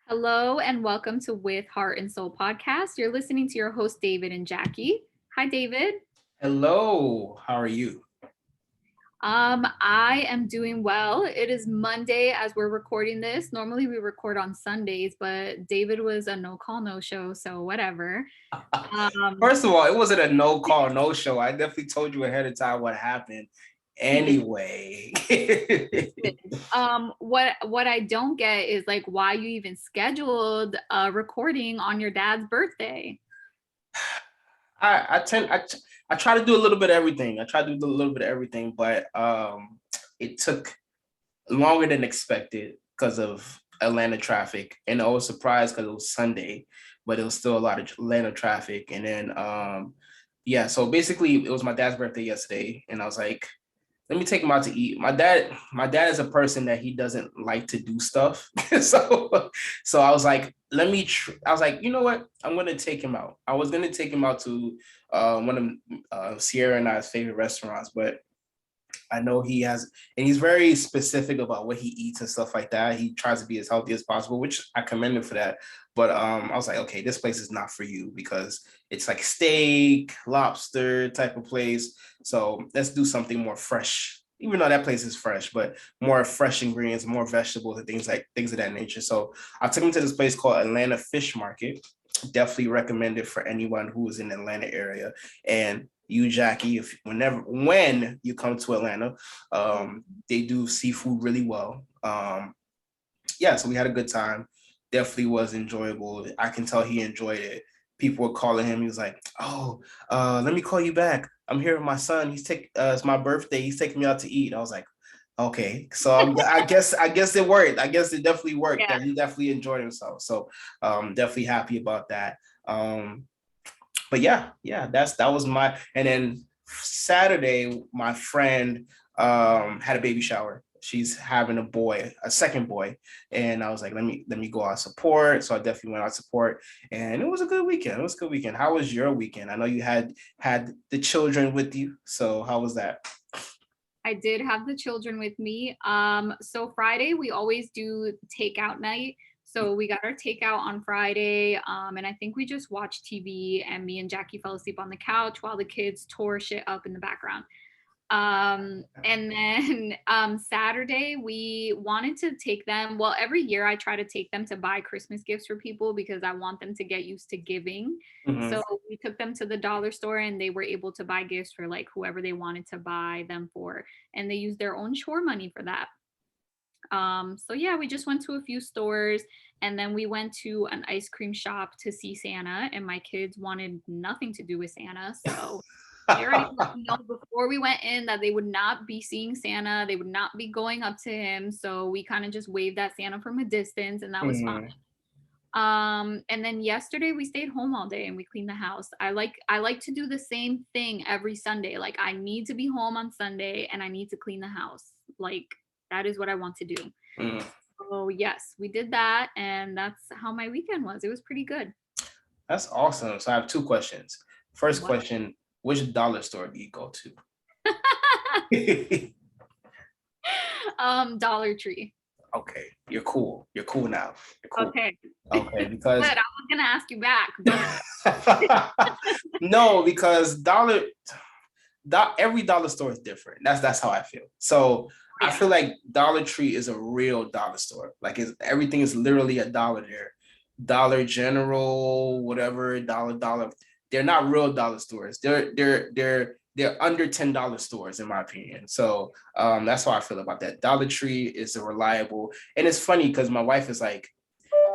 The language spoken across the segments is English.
Hello and welcome to With Heart and Soul podcast. You're listening to your host, David and Jackie. Hi, David. Hello, how are you? I am doing well. It is Monday as we're recording this. Normally we record on Sundays, but David was a no call, no show, so whatever. Um, First of all, it wasn't a no call, no show. I definitely told you ahead of time what happened. he did. Anyway, What I don't get is like why you even scheduled a recording on your dad's birthday. I try to do a little bit of everything. I try to do a little bit of everything, but it took longer than expected because of Atlanta traffic, and I was surprised because it was Sunday, but it was still a lot of Atlanta traffic. And then yeah, so basically it was my dad's birthday yesterday, and I was like, let me take him out to eat. My dad is a person that he doesn't like to do stuff. so I was like, I was like, you know what? I'm gonna take him out. I was gonna take him out to one of Sierra and I's favorite restaurants, but I know he has, and he's very specific about what he eats and stuff like that. He tries to be as healthy as possible, which I commend him for that. But I was like, okay, this place is not for you because it's like steak, lobster type of place. So let's do something more fresh. Even though that place is fresh, but more fresh ingredients, more vegetables and things of that nature. So I took him to this place called Atlanta Fish Market. Definitely recommend it for anyone who is in the Atlanta area. And you, Jackie, if when you come to Atlanta, they do seafood really well. Yeah, so we had a good time. Definitely was enjoyable. I can tell he enjoyed it. People were calling him. He was like, "Oh, let me call you back. I'm here with my son. It's my birthday. He's taking me out to eat." I was like, "Okay." So I guess it worked. I guess it definitely worked. Yeah. That he definitely enjoyed himself. So definitely happy about that. But yeah, that was my. And then Saturday, my friend had a baby shower. She's having a second boy, and I was like, let me go out support. So I definitely went out support, and it was a good weekend. It was a good weekend. How was your weekend? I know you had the children with you, so how was that? I did have the children with me. So Friday we always do takeout night. So we got our takeout on Friday, and I think we just watched TV. And me and Jackie fell asleep on the couch while the kids tore shit up in the background. And then Saturday we wanted to take them. Well, every year I try to take them to buy Christmas gifts for people because I want them to get used to giving. Mhm. So we took them to the dollar store and they were able to buy gifts for like whoever they wanted to buy them for, and they used their own chore money for that. So yeah, we just went to a few stores and then we went to an ice cream shop to see Santa, and my kids wanted nothing to do with Santa. So they already let me know before we went in that they would not be seeing Santa. They would not be going up to him. So we kind of just waved at Santa from a distance, and that was fine. Mhm. And then yesterday we stayed home all day and we cleaned the house. I like to do the same thing every Sunday. Like I need to be home on Sunday and I need to clean the house. Like that is what I want to do. Mhm. So yes, we did that, and that's how my weekend was. It was pretty good. That's awesome. So I have two questions. First What? question: which dollar store do you go to? Dollar Tree. Okay, you're cool. You're cool now. You're cool. Okay. Okay, Good. because I was gonna ask you back, but no, because every dollar store is different. That's how I feel. So I yeah. feel like Dollar Tree is a real dollar store. Like everything is literally a dollar there. Dollar General, whatever, dollar. They're not real dollar stores. They're under $10 stores in my opinion. So that's how I feel about that. Dollar Tree is a reliable, and it's funny because my wife is like,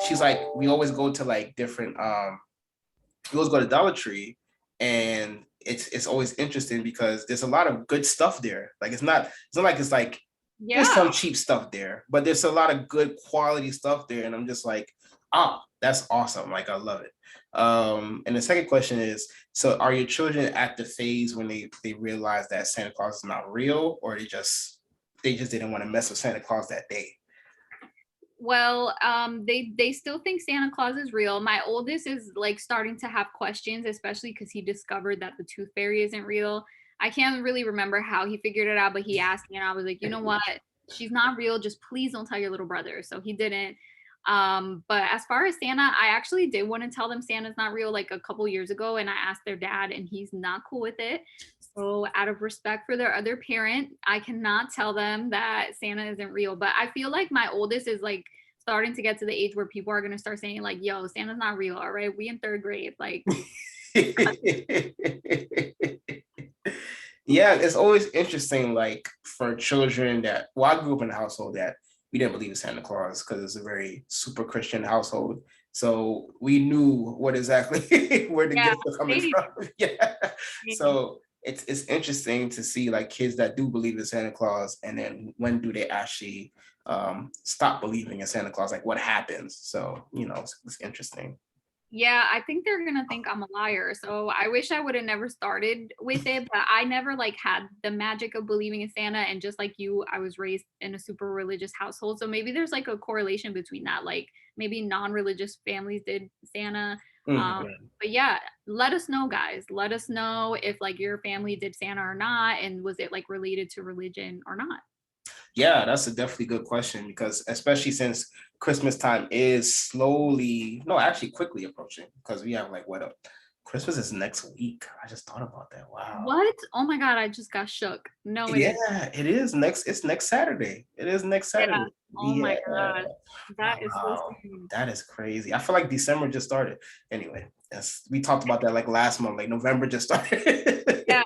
she's like, we always go to like different we always go to Dollar Tree, and it's always interesting because there's a lot of good stuff there. Like it's not like it's like there's Yeah. some cheap stuff there, but there's a lot of good quality stuff there, and I'm just like, ah, that's awesome. Like I love it. And the second question is, so are your children at the phase when they realize that Santa Claus is not real, or they just didn't want to mess with Santa Claus that day? Well, they still think Santa Claus is real. My oldest is like starting to have questions, especially because he discovered that the tooth fairy isn't real. I can't really remember how he figured it out, but he asked me, and I was like, you know what? She's not real. Just please don't tell your little brother. So he didn't. But as far as Santa, I actually did want to tell them Santa's not real like a couple years ago, and I asked their dad, and he's not cool with it. So, out of respect for their other parent, I cannot tell them that Santa isn't real. But I feel like my oldest is like starting to get to the age where people are gonna start saying like, "Yo, Santa's not real." All right, we in third grade, like. Yeah, it's always interesting, like for children that, well, I grew up in a household that we didn't believe in Santa Claus because it's a very super Christian household. So we knew what exactly where the Yeah, gifts are coming same, from. Yeah. same. So it's interesting to see like kids that do believe in Santa Claus, and then when do they actually stop believing in Santa Claus? Like what happens? So, it's interesting. Yeah, I think they're gonna think I'm a liar. So I wish I would have never started with it, but I never like had the magic of believing in Santa. And just like you, I was raised in a super religious household. So maybe there's like a correlation between that. Like maybe non-religious families did Santa. Um, Mhm. but yeah, let us know, guys. Let us know if like your family did Santa or not, and was it like related to religion or not? Yeah, that's a definitely good question, because especially since Christmas time is slowly, no, actually quickly approaching, because we have like Christmas is next week. I just thought about that. Wow. What? Oh my God, I just got shook. No, it Yeah, is. it is next. It's next Saturday. It is next Yeah. Saturday. Oh my Yeah. God. That is so Wow. soon. That is crazy. I feel like December just started. Anyway, yes, we talked about that like last month. Like November just started. Yeah,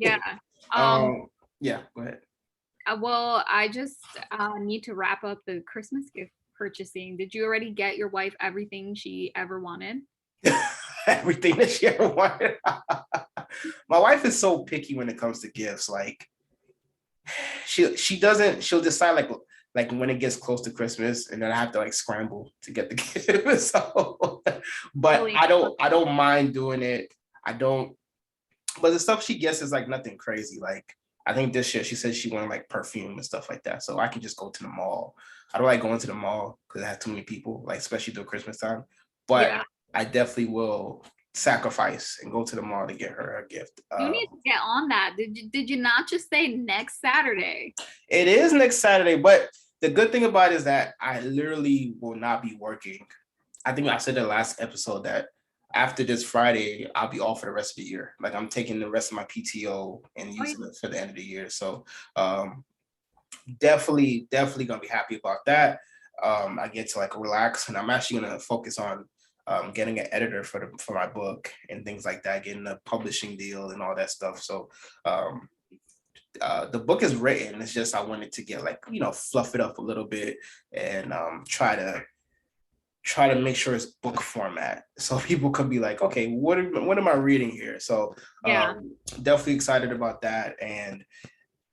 yeah. Um, um, yeah, go ahead. well, I just need to wrap up the Christmas gift purchasing. Did you already get your wife everything she ever wanted? Everything that she ever wanted. My wife is so picky when it comes to gifts. Like she doesn't. She'll decide like when it gets close to Christmas, and then I have to like scramble to get the gift. So, but Really? I don't mind doing it. I don't. But the stuff she gets is like nothing crazy. Like I think this year she said she wanted like perfume and stuff like that. So I can just go to the mall. I don't like going to the mall because it has too many people, like especially during Christmas time. But Yeah. I definitely will sacrifice and go to the mall to get her a gift. You need to get on that. Did you not just say next Saturday? It is next Saturday, but the good thing about it is that I literally will not be working. I think I said in the last episode that after this Friday, I'll be off for the rest of the year. Like I'm taking the rest of my PTO and Oh, yeah. using it for the end of the year. So um, definitely gonna be happy about that. I get to like relax, and I'm actually gonna focus on getting an editor for my book and things like that, getting a publishing deal and all that stuff. So um, the book is written. It's just I wanted to get like fluff it up a little bit and try to make sure it's book format so people could be like, okay, what am I reading here? So Yeah. definitely excited about that. And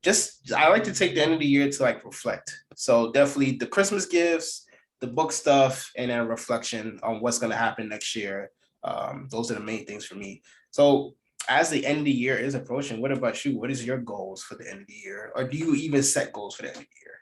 just I like to take the end of the year to like reflect. So definitely the Christmas gifts, the book stuff, and then reflection on what's going to happen next year. Those are the main things for me. So as the end of the year is approaching, what about you? What is your goals for the end of the year, or do you even set goals for the end of the year?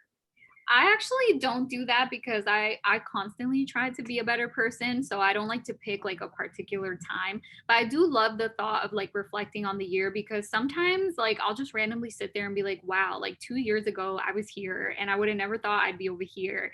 I actually don't do that because I constantly try to be a better person, so I don't like to pick like a particular time. But I do love the thought of like reflecting on the year, because sometimes like I'll just randomly sit there and be like, wow, like 2 years ago I was here and I would have never thought I'd be over here.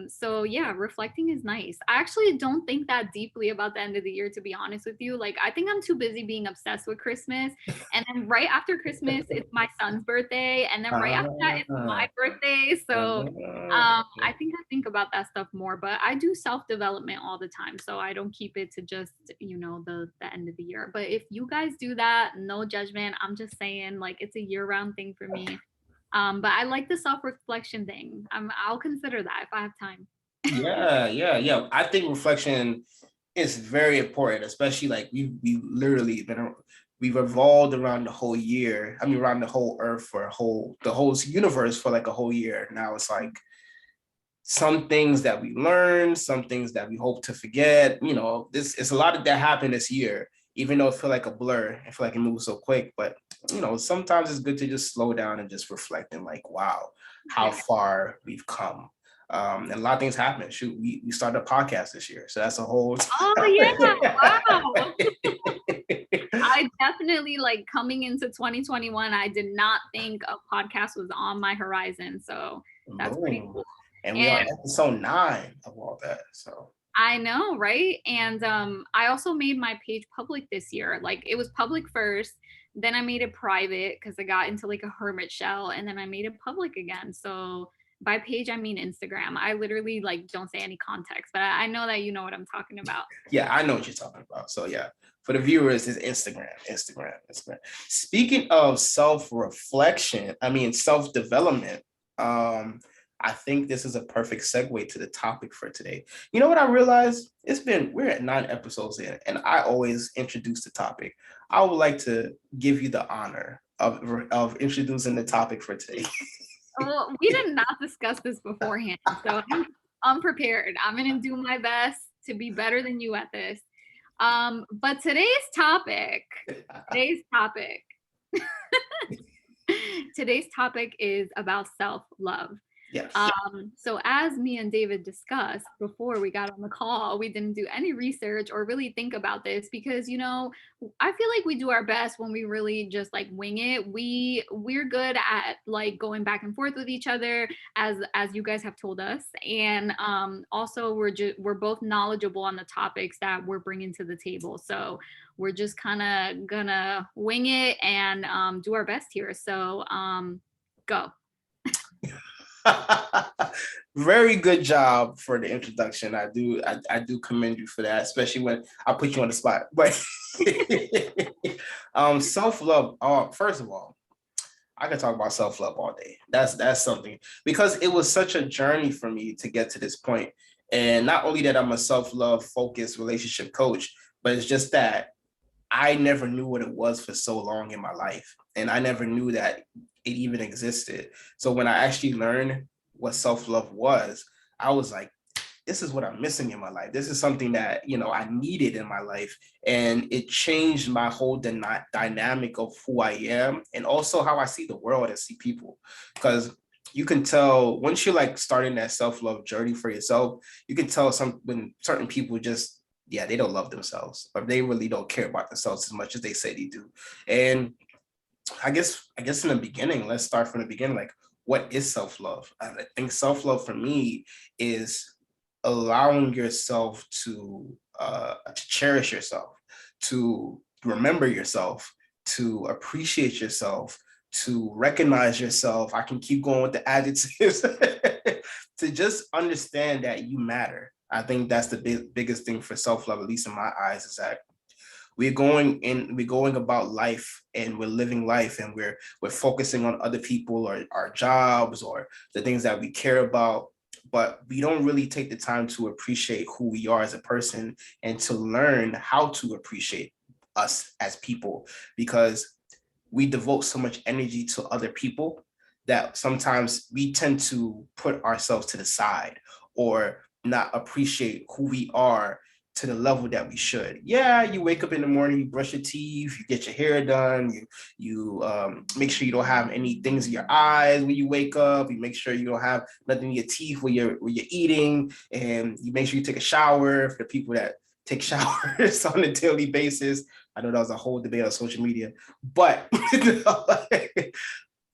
So yeah, reflecting is nice. I actually don't think that deeply about the end of the year, to be honest with you. Like I think I'm too busy being obsessed with Christmas, and then right after Christmas it's my son's birthday, and then right after that it's my birthday. So I think about that stuff more, but I do self-development all the time, so I don't keep it to just the end of the year. But if you guys do that, no judgment. I'm just saying, like, it's a year-round thing for me. But I like the self-reflection thing. I'll consider that if I have time. Yeah. I think reflection is very important, especially like we literally we've evolved around the whole year. I mean, around the whole earth for the whole universe for like a whole year. Now it's like some things that we learned, some things that we hope to forget. This is a lot of that happened this year, even though it feel like a blur. I feel like it moves so quick, but sometimes it's good to just slow down and just reflect and like, wow, how Yeah. far we've come. And a lot of things happen. Shoot, we started a podcast this year, so that's a whole. Oh yeah. Wow. I definitely, like, coming into 2021, I did not think a podcast was on my horizon. So that's pretty Boom. cool. And we are And episode 9 of all that. So I know, right? And I also made my page public this year. Like it was public first, then I made it private because I got into like a hermit shell, and then I made it public again. So by page I mean Instagram. I literally like don't say any context, but I know that you know what I'm talking about. yeah, I know what you're talking about. So yeah, for the viewers, it's Instagram. Speaking of self-reflection, I mean self-development, I think this is a perfect segue to the topic for today. You know what I realized? We're at 9 episodes in, and I always introduce the topic. I would like to give you the honor of introducing the topic for today. Well, we did not discuss this beforehand, so I'm unprepared. I'm gonna do my best to be better than you at this. But today's topic, today's topic is about self-love. Yes. So as me and David discussed before we got on the call, we didn't do any research or really think about this because, you know, I feel like we do our best when we really just like wing it. We're good at like going back and forth with each other, as you guys have told us, and also we're both knowledgeable on the topics that we're bringing to the table. So we're just kind of gonna wing it and do our best here. So go. Very good job for the introduction. I do commend you for that, especially when I put you on the spot. But self-love. First of all, I could talk about self-love all day. That's something, because it was such a journey for me to get to this point. And not only that I'm a self-love focused relationship coach, but it's just that I never knew what it was for so long in my life. And I never knew that it even existed. So when I actually learned what self-love was, I was like, this is what I'm missing in my life. This is something that, you know, I needed in my life. And it changed my whole dynamic of who I am and also how I see the world and see people. Because you can tell once you're like starting that self-love journey for yourself, you can tell when certain people just, yeah, they don't love themselves, or they really don't care about themselves as much as they say they do. And I guess in the beginning, let's start from the beginning. Like, what is self-love? I think self-love for me is allowing yourself to cherish yourself, to remember yourself, to appreciate yourself, to recognize yourself. I can keep going with the adjectives. To just understand that you matter. I think that's the biggest thing for self-love, at least in my eyes, is that we're going about life and we're living life and we're focusing on other people or our jobs or the things that we care about, but we don't really take the time to appreciate who we are as a person and to learn how to appreciate us as people, because we devote so much energy to other people that sometimes we tend to put ourselves to the side or not appreciate who we are to the level that we should. Yeah, you wake up in the morning, you brush your teeth, you get your hair done, you make sure you don't have any things in your eyes when you wake up. You make sure you don't have nothing in your teeth when you're eating, and you make sure you take a shower. For the people that take showers on a daily basis, I know that was a whole debate on social media, but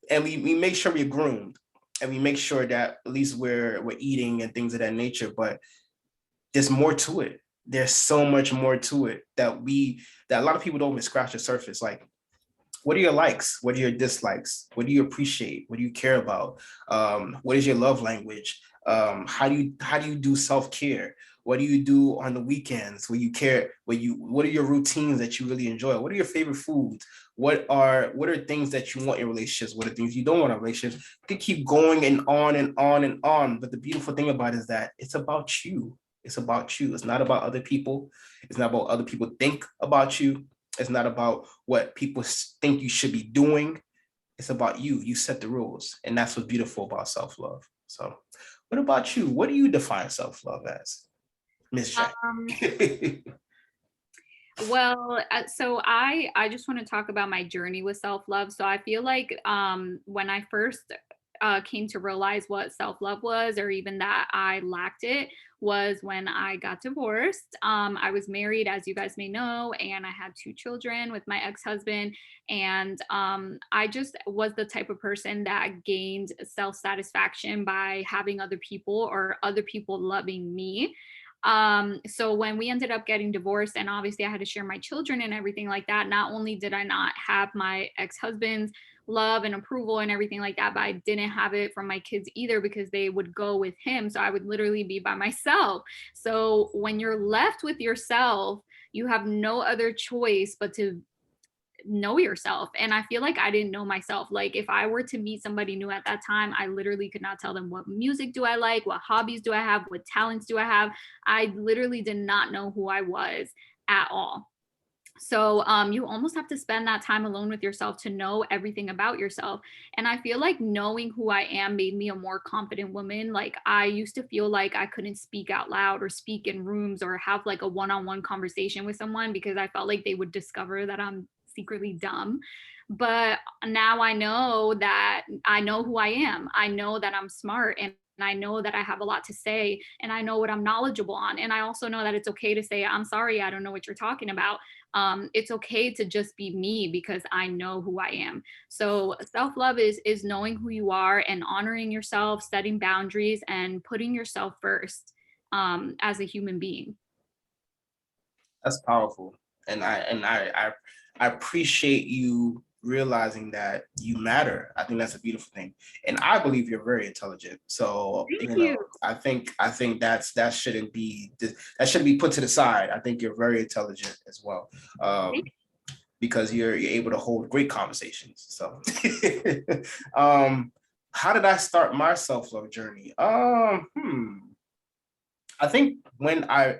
and we make sure we're groomed, and we make sure that at least we're eating and things of that nature. But there's more to it. There's so much more to it that a lot of people don't even scratch the surface. Like, what are your likes? What are your dislikes? What do you appreciate? What do you care about? What is your love language? How do you do self-care? What do you do on the weekends where you care? What are your routines that you really enjoy? What are your favorite foods? What are things that you want in relationships? What are things you don't want in relationships? You can keep going and on and on and on. But the beautiful thing about it is that it's about you. It's about you. It's not about other people. It's not about other people think about you. It's not about what people think you should be doing. It's about you. You set the rules. And that's what's beautiful about self-love. So what about you? What do you define self-love as, Miss Jack? Well, so I just want to talk about my journey with self-love. So I feel like when I first came to realize what self-love was, or even that I lacked it, was when I got divorced. I was married, as you guys may know, and I had 2 children with my ex-husband. And I just was the type of person that gained self-satisfaction by having other people, or other people loving me. So when we ended up getting divorced, and obviously I had to share my children and everything like that, not only did I not have my ex-husband's love and approval and everything like that, but I didn't have it from my kids either, because they would go with him. So I would literally be by myself. So when you're left with yourself, you have no other choice but to know yourself. And I feel like I didn't know myself. Like if I were to meet somebody new at that time, I literally could not tell them what music do I like, what hobbies do I have, what talents do I have. I literally did not know who I was at all. So you almost have to spend that time alone with yourself to know everything about yourself. And I feel like knowing who I am made me a more confident woman. Like I used to feel like I couldn't speak out loud or speak in rooms or have like a one-on-one conversation with someone, because I felt like they would discover that I'm secretly dumb. But now I know that I know who I am. I know that I'm smart, and I know that I have a lot to say, and I know what I'm knowledgeable on. And I also know that it's okay to say, I'm sorry, I don't know what you're talking about. It's okay to just be me, because I know who I am. So self-love is knowing who you are and honoring yourself, setting boundaries, and putting yourself first as a human being. That's powerful. And I appreciate you realizing that you matter. I think that's a beautiful thing. And I believe you're very intelligent. So, Thank you. I think that shouldn't be put to the side. I think you're very intelligent as well. Because you're able to hold great conversations. So how did I start my self-love journey? I think I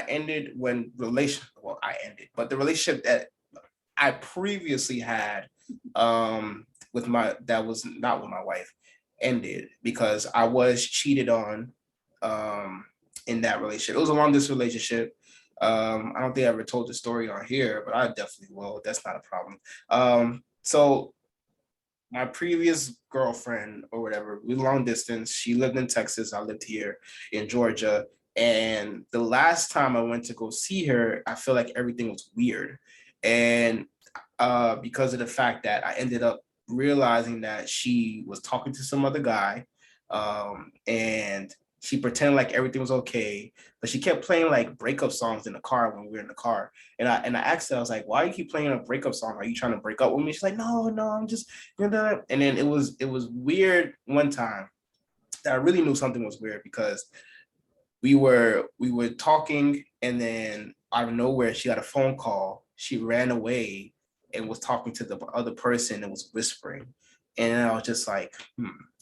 ended, but the relationship that I previously had with my that was not with my wife ended because I was cheated on in that relationship. It was a long distance relationship. I don't think I ever told the story on here, but I definitely will. That's not a problem. So my previous girlfriend or whatever, we long distance. She lived in Texas. I lived here in Georgia. And the last time I went to go see her, I feel like everything was weird. And because of the fact that I ended up realizing that she was talking to some other guy, and she pretended like everything was okay, but she kept playing like breakup songs in the car when we were in the car. And I asked her, I was like, "Why do you keep playing a breakup song? Are you trying to break up with me?" She's like, "No, no, I'm just." And then it was weird one time that I really knew something was weird because we were talking, and then out of nowhere she got a phone call. She ran away and was talking to the other person and was whispering. And I was just like,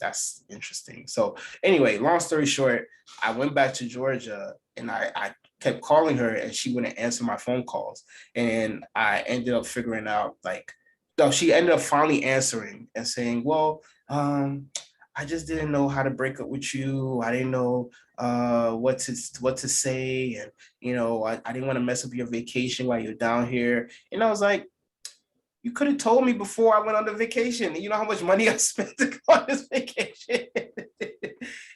that's interesting. So anyway, long story short, I went back to Georgia and I kept calling her and she wouldn't answer my phone calls. And I ended up figuring out like, no, she ended up finally answering and saying, well, I just didn't know how to break up with you. I didn't know what to say. And, I didn't want to mess up your vacation while you're down here. And I was like, you could have told me before I went on the vacation. You know how much money I spent to go on this vacation.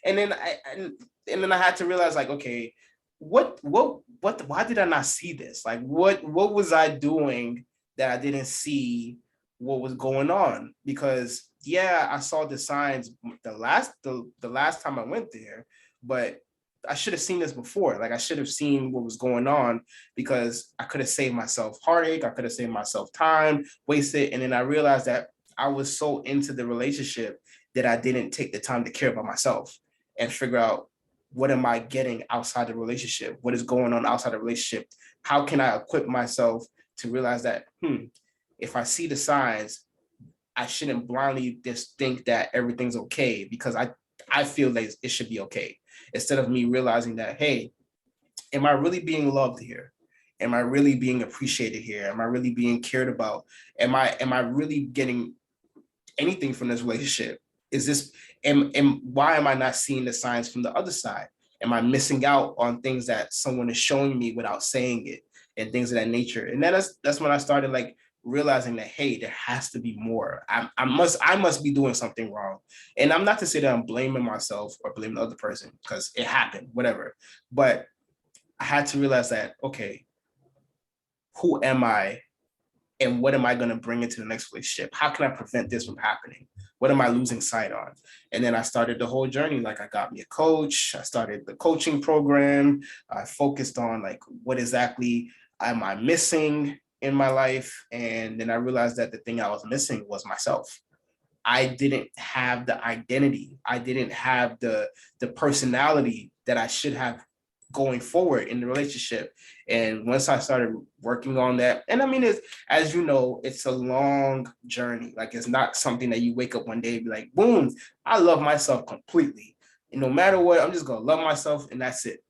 and then I had to realize, like, okay, why did I not see this? Like, what was I doing that I didn't see what was going on? Because yeah, I saw the signs the last time I went there, but I should have seen this before. Like I should have seen what was going on because I could have saved myself heartache. I could have saved myself time, wasted. And then I realized that I was so into the relationship that I didn't take the time to care about myself and figure out what am I getting outside the relationship? What is going on outside the relationship? How can I equip myself to realize that, if I see the signs, I shouldn't blindly just think that everything's okay because I feel like it should be okay. Instead of me realizing that, hey, am I really being loved here? Am I really being appreciated here? Am I really being cared about? Am I really getting anything from this relationship? Is this and why am I not seeing the signs from the other side? Am I missing out on things that someone is showing me without saying it and things of that nature? And that's when I started like realizing that, hey, there has to be more. I must be doing something wrong. And I'm not to say that I'm blaming myself or blaming the other person, because it happened, whatever. But I had to realize that, okay, who am I and what am I going to bring into the next relationship? How can I prevent this from happening? What am I losing sight on? And then I started the whole journey. Like, I got me a coach. I started the coaching program. I focused on like, what exactly am I missing in my life? And then I realized that the thing I was missing was myself. I didn't have the identity. I didn't have the personality that I should have going forward in the relationship. And once I started working on that, and I mean, it's, as you know, it's a long journey. Like, it's not something that you wake up one day and be like, boom, I love myself completely. And no matter what, I'm just gonna love myself and that's it.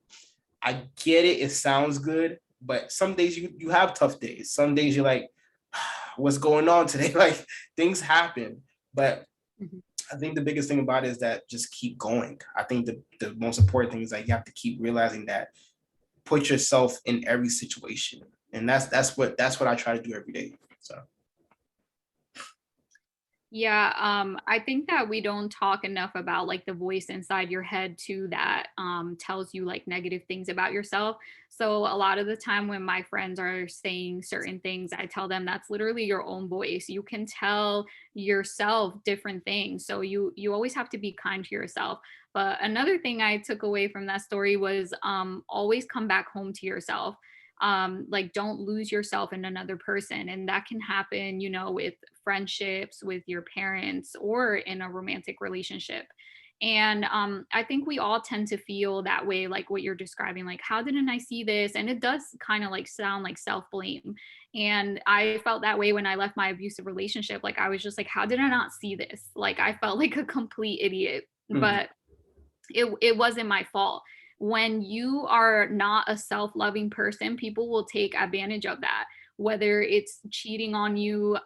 I get it. It sounds good, but some days you have tough days. Some days you're like, what's going on today? Like, things happen. But I think the biggest thing about it is that just keep going. I think the most important thing is that you have to keep realizing that, put yourself in every situation. And that's what I try to do every day. So Yeah, I think that we don't talk enough about like the voice inside your head too that tells you like negative things about yourself. So a lot of the time when my friends are saying certain things, I tell them that's literally your own voice. You can tell yourself different things. So you always have to be kind to yourself. But another thing I took away from that story was always come back home to yourself. Like, don't lose yourself in another person, and that can happen, you know, with friendships, with your parents, or in a romantic relationship. And I think we all tend to feel that way, like what you're describing, like, how didn't I see this? And it does kind of like sound like self-blame. And I felt that way when I left my abusive relationship. Like, I was just like, how did I not see this? Like, I felt like a complete idiot. mhm. But it wasn't my fault. When you are not a self-loving person, people will take advantage of that, whether it's cheating on you,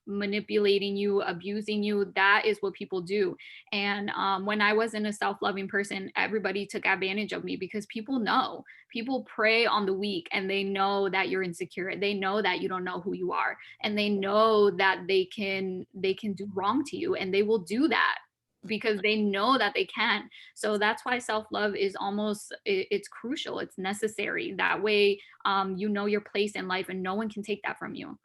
manipulating you, abusing you. That is what people do. And when I wasn't a self-loving person, everybody took advantage of me, because people prey on the weak, and they know that you're insecure, they know that you don't know who you are, and they know that they can do wrong to you, and they will do that because they know that they can. So that's why self-love is almost, it's crucial, it's necessary. That way, you know your place in life, and no one can take that from you.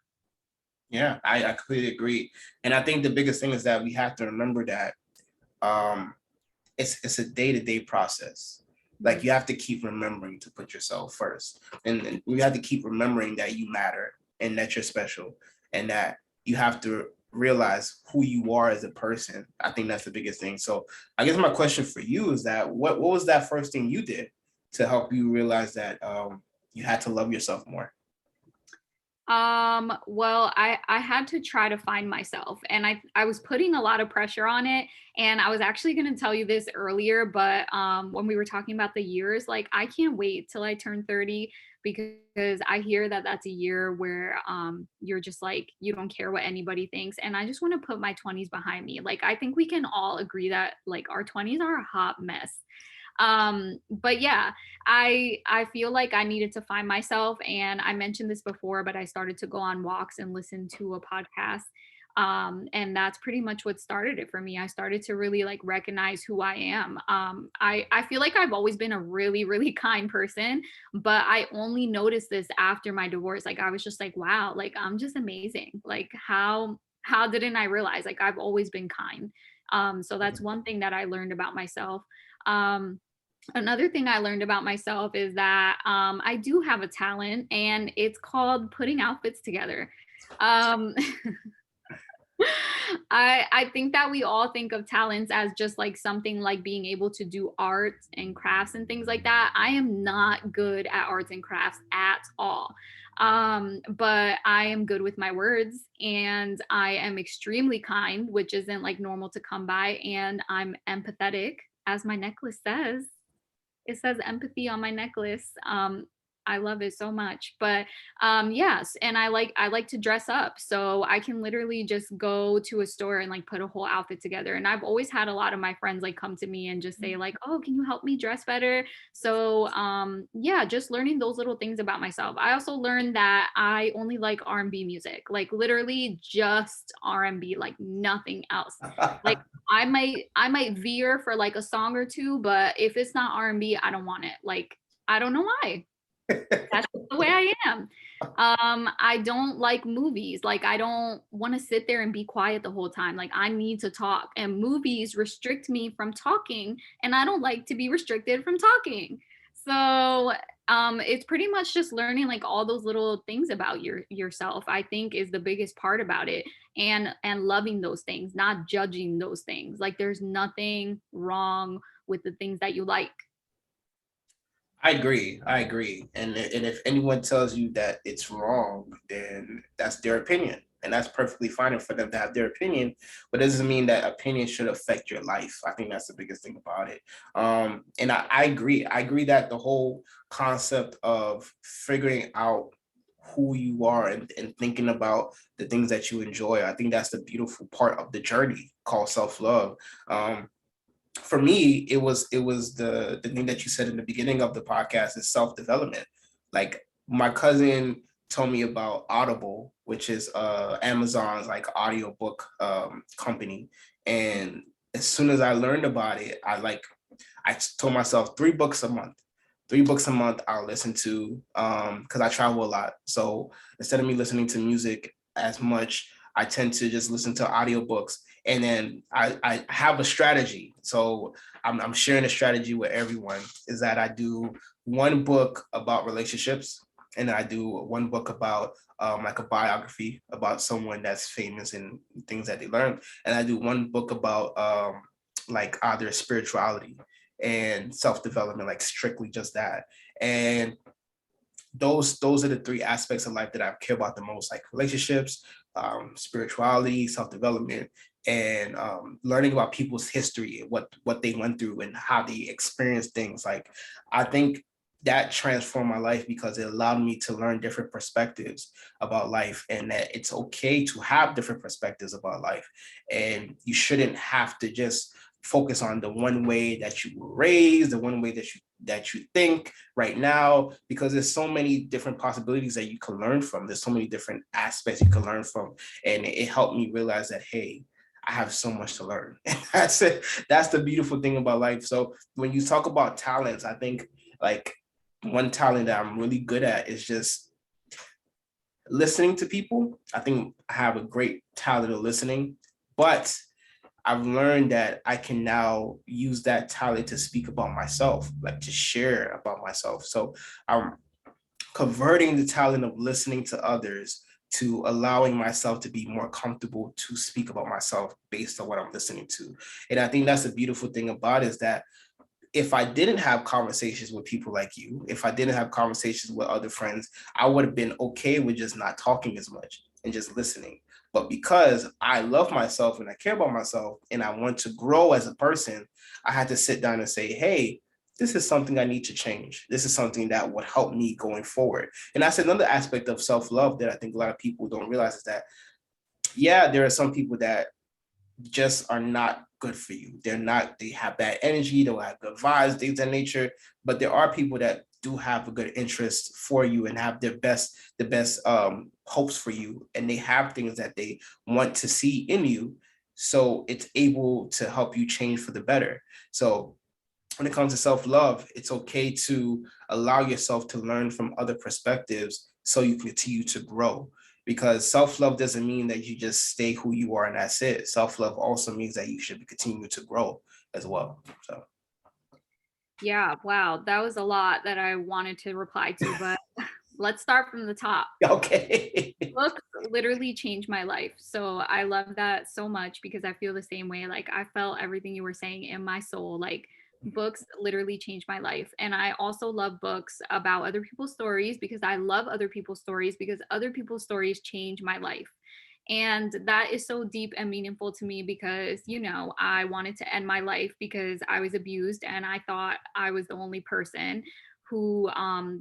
Yeah, I completely agree. And I think the biggest thing is that we have to remember that, um, it's a day-to-day process. Like, Mhm. you have to keep remembering to put yourself first. And you have to keep remembering that you matter and that you're special, and that you have to realize who you are as a person. I think that's the biggest thing. So I guess my question for you is that, what was that first thing you did to help you realize that, you had to love yourself more? Well, I had to try to find myself, and I was putting a lot of pressure on it. And I was actually going to tell you this earlier, but when we were talking about the years, like, I can't wait till I turn 30, because I hear that that's a year where you're just like, you don't care what anybody thinks, and I just want to put my 20s behind me. Like, I think we can all agree that like our 20s are a hot mess. But yeah, I feel like I needed to find myself, and I mentioned this before, but I started to go on walks and listen to a podcast. And that's pretty much what started it for me. I started to really like recognize who I am. I feel like I've always been a really, really kind person, but I only noticed this after my divorce. Like, I was just like, wow, like, I'm just amazing. Like, how didn't I realize, like, I've always been kind. So that's one thing that I learned about myself. um Another thing I learned about myself is that I do have a talent, and it's called putting outfits together. Um, I think that we all think of talents as just like something like being able to do art and crafts and things like that. I am not good at arts and crafts at all. But I am good with my words, and I am extremely kind, which isn't like normal to come by, and I'm empathetic, as my necklace says. It says empathy on my necklace. I love it so much. But yes, and I like to dress up. So I can literally just go to a store and like put a whole outfit together. And I've always had a lot of my friends like come to me and just say like, "Oh, can you help me dress better?" So yeah, just learning those little things about myself. I also learned that I only like R&B music. Like literally just R&B, like nothing else. Like I might veer for like a song or two, but if it's not R&B, I don't want it. Like I don't know why. That's just the way I am. I don't like movies. Like I don't want to sit there and be quiet the whole time. Like I need to talk, and movies restrict me from talking, and I don't like to be restricted from talking. So it's pretty much just learning like all those little things about yourself, I think, is the biggest part about it. And loving those things, not judging those things. Like there's nothing wrong with the things that you like. I agree. I agree. And if anyone tells you that it's wrong, then that's their opinion. And that's perfectly fine for them to have their opinion, but it doesn't mean that opinion should affect your life. I think that's the biggest thing about it. And I agree. I agree that the whole concept of figuring out who you are and thinking about the things that you enjoy, I think that's the beautiful part of the journey called self-love. For me, it was the thing that you said in the beginning of the podcast is self-development. Like my cousin told me about Audible, which is Amazon's like audiobook company. And as soon as I learned about it, I told myself 3 books a month. 3 books a month I'll listen to because I travel a lot. So instead of me listening to music as much, I tend to just listen to audiobooks. And then I have a strategy. So I'm sharing a strategy with everyone is that I do 1 book about relationships, and I do 1 book about like a biography about someone that's famous and things that they learned. And I do 1 book about like either spirituality and self-development, like strictly just that. And those are the 3 aspects of life that I care about the most, like relationships, spirituality, self-development, and learning about people's history and what they went through and how they experienced things. Like I think that transformed my life because it allowed me to learn different perspectives about life, and that it's okay to have different perspectives about life, and you shouldn't have to just focus on the one way that you were raised, the one way that you think right now, because there's so many different possibilities that you can learn from. There's so many different aspects you can learn from. And it helped me realize that, hey, I have so much to learn. And that's it. That's the beautiful thing about life. So when you talk about talents, I think like one talent that I'm really good at is just listening to people. I think I have a great talent of listening, but I've learned that I can now use that talent to speak about myself, like to share about myself. So I'm converting the talent of listening to others to allowing myself to be more comfortable to speak about myself based on what I'm listening to. And I think that's the beautiful thing about it, is that if I didn't have conversations with people like you, if I didn't have conversations with other friends, I would have been okay with just not talking as much and just listening. But because I love myself and I care about myself and I want to grow as a person, I had to sit down and say, hey, this is something I need to change. This is something that would help me going forward. And that's another aspect of self-love that I think a lot of people don't realize, is that, yeah, there are some people that just are not good for you. They have bad energy, they'll have good vibes, things of that nature. But there are people that do have a good interest for you and have the best hopes for you. And they have things that they want to see in you. So it's able to help you change for the better. So when it comes to self-love, it's okay to allow yourself to learn from other perspectives so you can continue to grow. Because self-love doesn't mean that you just stay who you are and that's it. Self-love also means that you should continue to grow as well. So Yeah, wow, that was a lot that I wanted to reply to, but let's start from the top. okay. Books literally changed my life. So I love that so much because I feel the same way. Like I felt everything you were saying in my soul. Like books literally changed my life. And I also love books about other people's stories because I love other people's stories because other people's stories change my life. And that is so deep and meaningful to me because, you know, I wanted to end my life because I was abused and I thought I was the only person who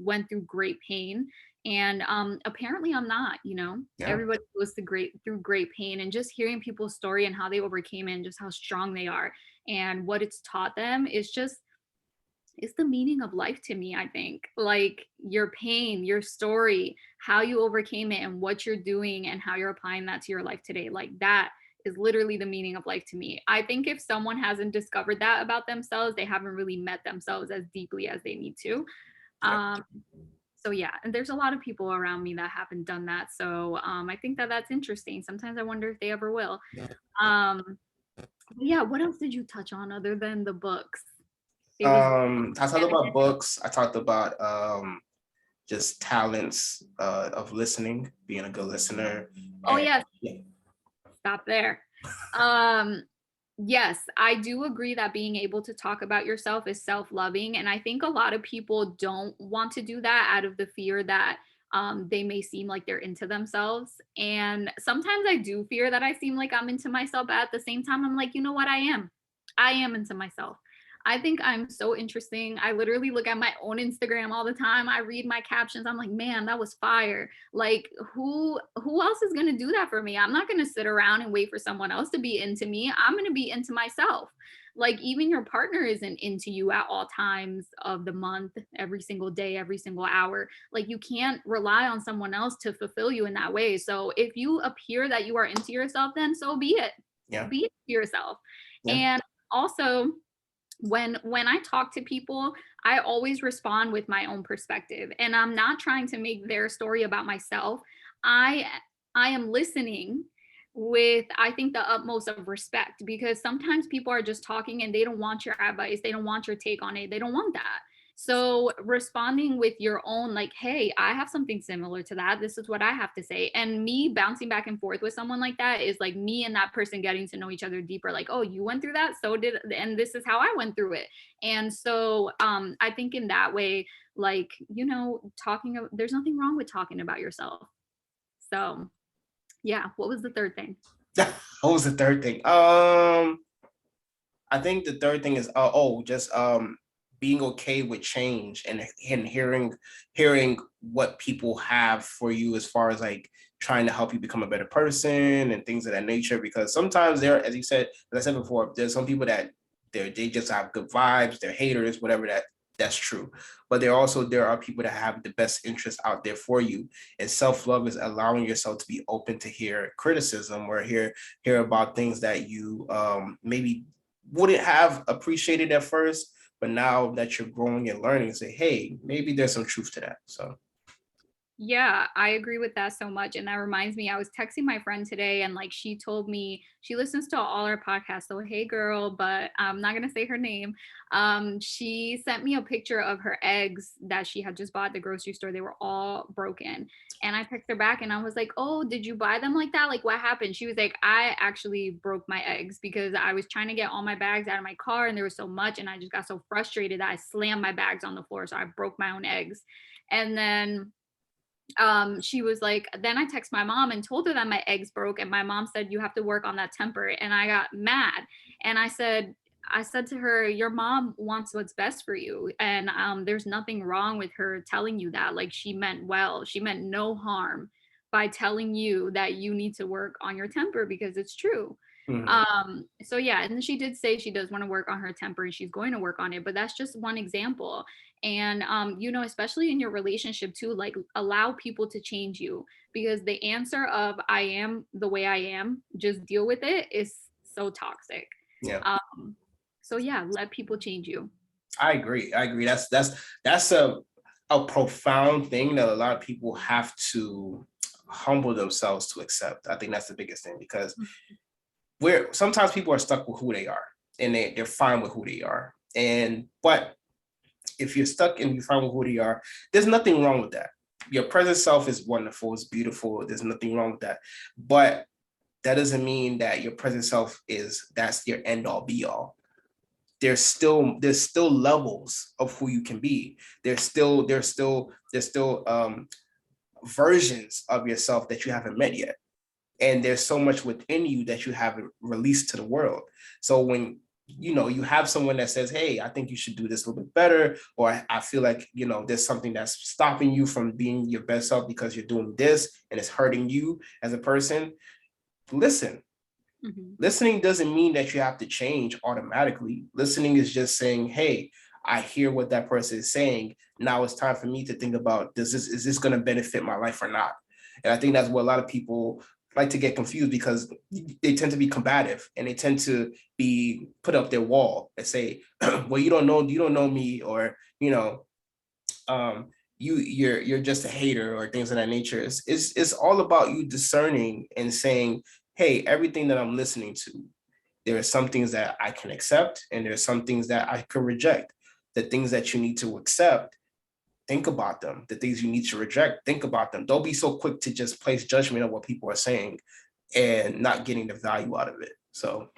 went through great pain. And apparently I'm not, you know. Yeah. Everybody goes through great pain, and just hearing people's story and how they overcame it and just how strong they are and what it's taught them is just, it's the meaning of life to me. I think like your pain, your story, how you overcame it, and what you're doing and how you're applying that to your life today, like that is literally the meaning of life to me. I think if someone hasn't discovered that about themselves, they haven't really met themselves as deeply as they need to. Yeah. So yeah, and there's a lot of people around me that haven't done that. So I think that that's interesting. Sometimes I wonder if they ever will. um yeah, what else did you touch on other than the books? It was I talked about books. I talked about just talents of listening, being a good listener. oh And yes, yeah, stop there. um yes, I do agree that being able to talk about yourself is self-loving, and I think a lot of people don't want to do that out of the fear that they may seem like they're into themselves. And sometimes I do fear that I seem like I'm into myself, but at the same time I'm like, you know what, I am into myself. I think I'm so interesting. I literally look at my own Instagram all the time. I read my captions. I'm like, man, that was fire. Like who else is going to do that for me? I'm not going to sit around and wait for someone else to be into me. I'm going to be into myself. Like even your partner isn't into you at all times of the month, every single day, every single hour. Like you can't rely on someone else to fulfill you in that way. So if you appear that you are into yourself, then so be it. yeah, Be it to yourself. yeah. And also, when I talk to people, I always respond with my own perspective, and I'm not trying to make their story about myself. I i am listening with, I think, the utmost of respect, because sometimes people are just talking and they don't want your advice, they don't want your take on it, they don't want that. So responding with your own, like, hey, I have something similar to that, this is what I have to say, and me bouncing back and forth with someone like that is like me and that person getting to know each other deeper, like, oh, you went through that, so did, and this is how I went through it. And so I think in that way, like, you know, there's nothing wrong with talking about yourself. So yeah, what was the third thing? What was the third thing? I think the third thing is just being okay with change and hearing what people have for you as far as like trying to help you become a better person and things of that nature. Because sometimes there, as you said, as I said before, there's some people that they just have good vibes, they're haters, whatever that's true. But there are people that have the best interest out there for you. And self-love is allowing yourself to be open to hear criticism or hear about things that you maybe wouldn't have appreciated at first, but now that you're growing and learning, say, hey, maybe there's some truth to that. So Yeah, I agree with that so much. And that reminds me, I was texting my friend today, and like she told me she listens to all our podcasts. So hey girl, but I'm not gonna say her name. She sent me a picture of her eggs that she had just bought at the grocery store. They were all broken. And I texted her back and I was like, oh, did you buy them like that? Like what happened? She was like, I actually broke my eggs because I was trying to get all my bags out of my car and there was so much, and I just got so frustrated that I slammed my bags on the floor. So I broke my own eggs. And then she was like, then I text my mom and told her that my eggs broke, and my mom said, you have to work on that temper. And I got mad, and I said to her, your mom wants what's best for you, and there's nothing wrong with her telling you that. Like she meant well, she meant no harm by telling you that you need to work on your temper, because it's true. mhm. So yeah, and she did say she does want to work on her temper and she's going to work on it, but that's just one example. And you know, especially in your relationship too, like allow people to change you, because the answer of I am the way I am, just deal with it, is so toxic. Yeah, um so yeah, let people change you. I agree. I agree. That's a profound thing that a lot of people have to humble themselves to accept. I think that's the biggest thing, because where sometimes people are stuck with who they are and they're fine with who they are. And but if you're stuck and you're fine with who they are, there's nothing wrong with that. Your present self is wonderful, it's beautiful, there's nothing wrong with that. But that doesn't mean that your present self that's your end all be all. There's still levels of who you can be. There's still versions of yourself that you haven't met yet. And there's so much within you that you haven't released to the world. So when you have someone that says, hey, I think you should do this a little bit better, or I feel like, there's something that's stopping you from being your best self because you're doing this and it's hurting you as a person. Listen. Mhm. Listening doesn't mean that you have to change automatically. Listening is just saying, hey, I hear what that person is saying. Now it's time for me to think about, is this going to benefit my life or not? And I think that's what a lot of people like to get confused, because they tend to be combative and they tend to be put up their wall and say, well, you don't know me, or, um, you're just a hater, or things of that nature. It's all about you discerning and saying, hey, everything that I'm listening to, there are some things that I can accept and there are some things that I can reject. The things that you need to accept, think about them. The things you need to reject, think about them. Don't be so quick to just place judgment on what people are saying and not getting the value out of it. So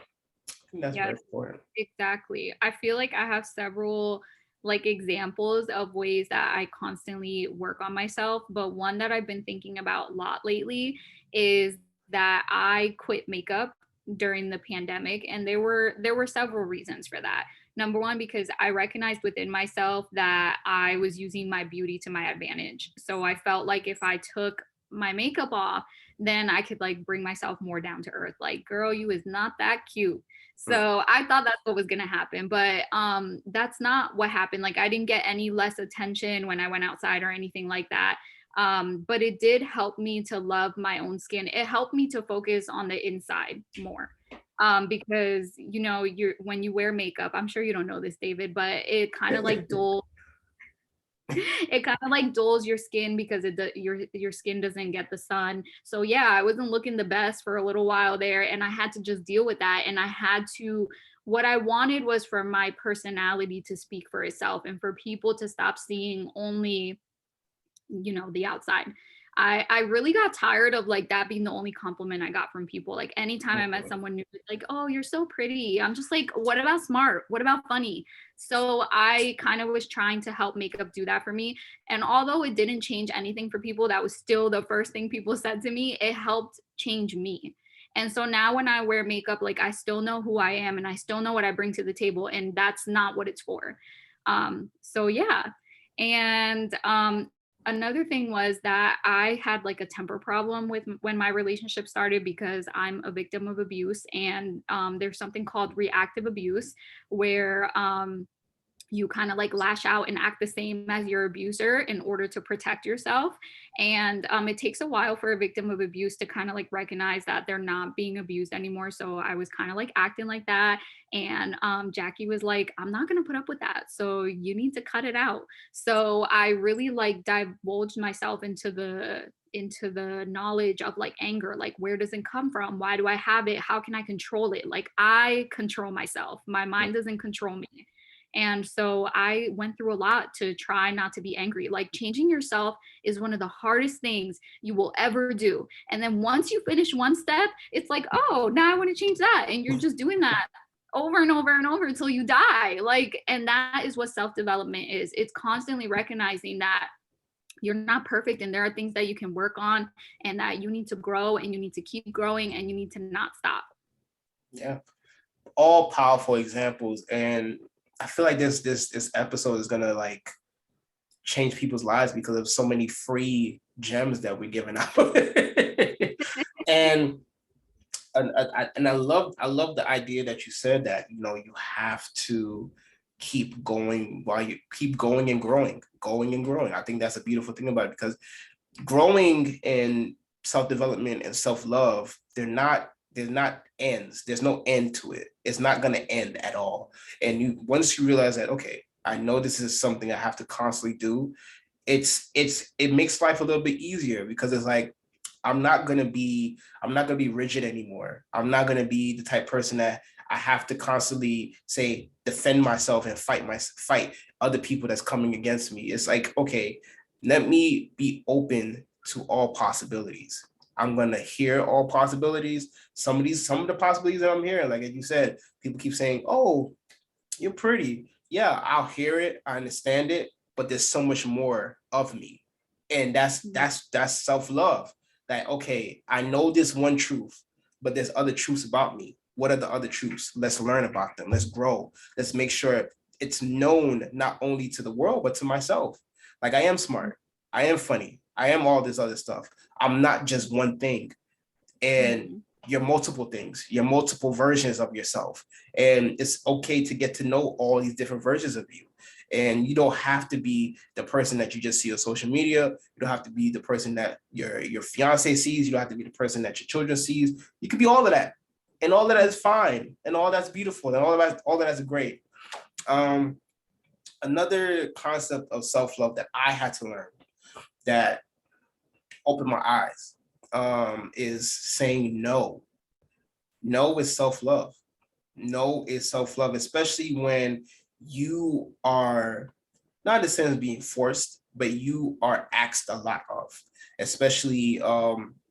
I think that's very Yes, important. exactly. I feel like I have several like examples of ways that I constantly work on myself, but one that I've been thinking about a lot lately is that I quit makeup during the pandemic, and there were several reasons for that. Number one, because I recognized within myself that I was using my beauty to my advantage. So I felt like if I took my makeup off, then I could like bring myself more down to earth. Like, girl, you is not that cute. Mm. So I thought that's what was gonna happen, but that's not what happened. Like I didn't get any less attention when I went outside or anything like that. But it did help me to love my own skin. It helped me to focus on the inside more. Because you're when you wear makeup, I'm sure you don't know this, David, but it kind of like dulls it kind of like dulls your skin because your skin doesn't get the sun. So yeah, I wasn't looking the best for a little while there, and I had to just deal with that. And I had to what I wanted was for my personality to speak for itself and for people to stop seeing only the outside. I really got tired of like that being the only compliment I got from people. Like anytime I met someone new, like, oh, you're so pretty. I'm just like, what about smart? What about funny? So I kind of was trying to help makeup do that for me. And although it didn't change anything for people, that was still the first thing people said to me. It helped change me. And so now when I wear makeup, like I still know who I am and I still know what I bring to the table. And that's not what it's for. So yeah. And another thing was that I had like a temper problem with when my relationship started because I'm a victim of abuse. And there's something called reactive abuse where you kind of like lash out and act the same as your abuser in order to protect yourself. And it takes a while for a victim of abuse to kind of like recognize that they're not being abused anymore. So I was kind of like acting like that. And Jacky was like, I'm not going to put up with that. So you need to cut it out. So I really like divulged myself into the knowledge of like anger. Like, where does it come from? Why do I have it? How can I control it? Like, I control myself. My mind doesn't control me. And so I went through a lot to try not to be angry. Like, changing yourself is one of the hardest things you will ever do. And then once you finish one step, it's like, oh, now I want to change that. And you're just doing that over and over and over until you die. Like, and that is what self-development is. It's constantly recognizing that you're not perfect and there are things that you can work on and that you need to grow and you need to keep growing and you need to not stop. Yeah. All powerful examples. And I feel like this episode is gonna like change people's lives because of so many free gems that we're giving out. and I love the idea that you said that you have to keep going while you keep going and growing. I think that's a beautiful thing about it, because growing in self-development and self-love, there's not ends. There's no end to it. It's not going to end at all. And once you realize that, okay, I know this is something I have to constantly do, it makes life a little bit easier, because it's like, I'm not gonna be rigid anymore. I'm not gonna be the type person that I have to constantly say defend myself and fight other people that's coming against me. It's like, okay, let me be open to all possibilities. I'm gonna hear all possibilities. Some of the possibilities that I'm hearing, like as you said, people keep saying, "Oh, you're pretty." Yeah, I'll hear it. I understand it, but there's so much more of me, and that's self love. That, okay, I know this one truth, but there's other truths about me. what are the other truths? Let's learn about them. Let's grow. Let's make sure it's known not only to the world, but to myself. Like, I am smart. I am funny. I am all this other stuff. I'm not just one thing. And Mhm. you're multiple things. You're multiple versions of yourself. And it's okay to get to know all these different versions of you. And you don't have to be the person that you just see on social media. You don't have to be the person that your fiance sees. You don't have to be the person that your children sees. You could be all of that. And all of that is fine. And all that's beautiful. And all of that's great. Um, Another concept of self-love that I had to learn that opened my eyes is saying no. No is self-love. No is self-love, especially when you are not in the sense of being forced, but you are asked a lot of, especially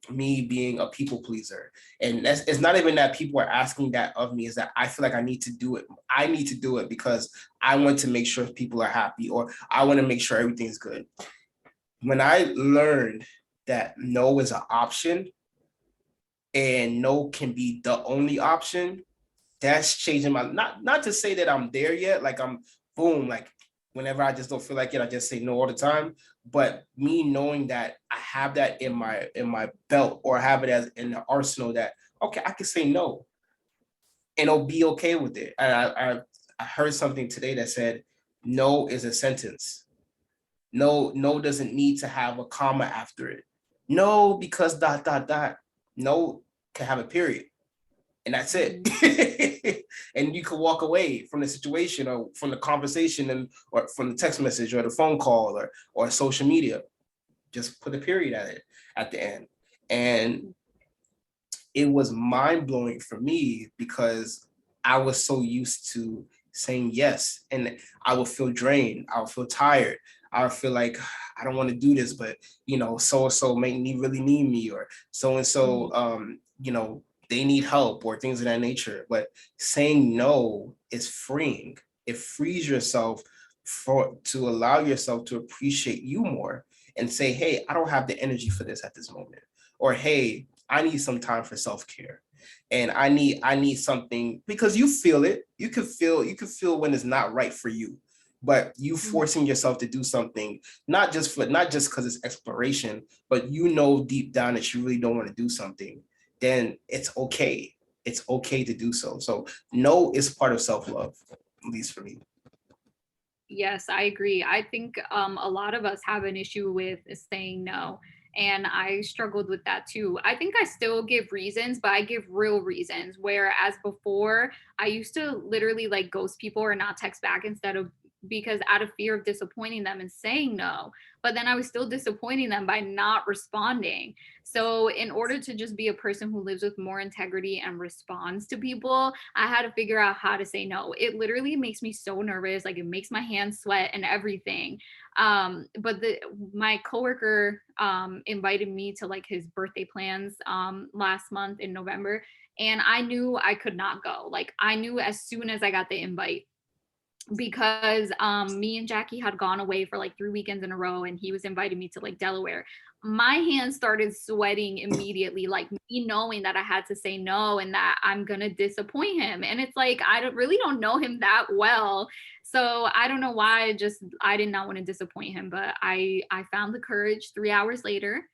me being a people pleaser. And it's not even that people are asking that of me, is that I feel like I need to do it. I need to do it because I want to make sure people are happy, or I want to make sure everything's good. When I learned that no is an option and no can be the only option, that's changing my, not to say that I'm there yet, like I'm boom, like whenever I just don't feel like it, I just say no all the time. But me knowing that I have that in my belt, or have it as in the arsenal, that okay, I can say no and I'll be okay with it. And I heard something today that said no is a sentence. No doesn't need to have a comma after it. No, because dot dot dot. No can have a period, and that's it. Mhm. And you can walk away from the situation, or from the conversation, and or from the text message, or the phone call, or social media. Just put a period at it at the end. And it was mind blowing for me, because I was so used to saying yes, and I would feel drained. I would feel tired. I would feel like I don't want to do this, but so and so may really need me, or so and so, they need help, or things of that nature. But saying no is freeing. It frees yourself to allow yourself to appreciate you more, and say, hey, I don't have the energy for this at this moment, or hey, I need some time for self-care. And I need something, because you feel it. You can feel when it's not right for you. But you Mhm. forcing yourself to do something, not just because it's exploration, but deep down that you really don't want to do something, then it's okay. It's okay to do so. So no is part of self-love, at least for me. Yes, I agree. I think a lot of us have an issue with saying no. And I struggled with that too. I think I still give reasons, but I give real reasons. Whereas before, I used to literally like ghost people or not text back, instead of, because out of fear of disappointing them and saying no. But then I was still disappointing them by not responding. So, in order to just be a person who lives with more integrity and responds to people, I had to figure out how to say no. It literally makes me so nervous. Like, it makes my hands sweat and everything. But my coworker invited me to like his birthday plans last month in November, and I knew I could not go. Like, I knew as soon as I got the invite, because me and Jacky had gone away for like 3 weekends in a row, and he was inviting me to like Delaware. My hands started sweating immediately, like me knowing that I had to say no and that I'm gonna disappoint him. And it's like, really don't know him that well. So I don't know why, I did not want to disappoint him, but I found the courage 3 hours later.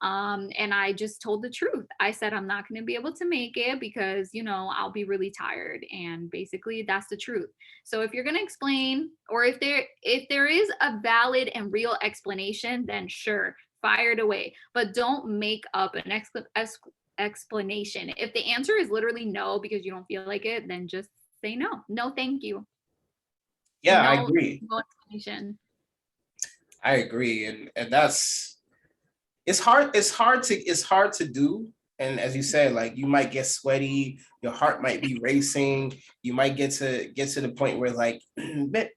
And I just told the truth. I said, I'm not going to be able to make it because, I'll be really tired. And basically that's the truth. So if you're going to explain, or if there is a valid and real explanation, then sure, fire it away. But don't make up an explanation. If the answer is literally no because you don't feel like it, then just say no. No, thank you. Yeah, I No, agree. no explanation. I agree. And that's, it's hard to do. And as you said, like, you might get sweaty, your heart might be racing, you might get to the point where, like, man,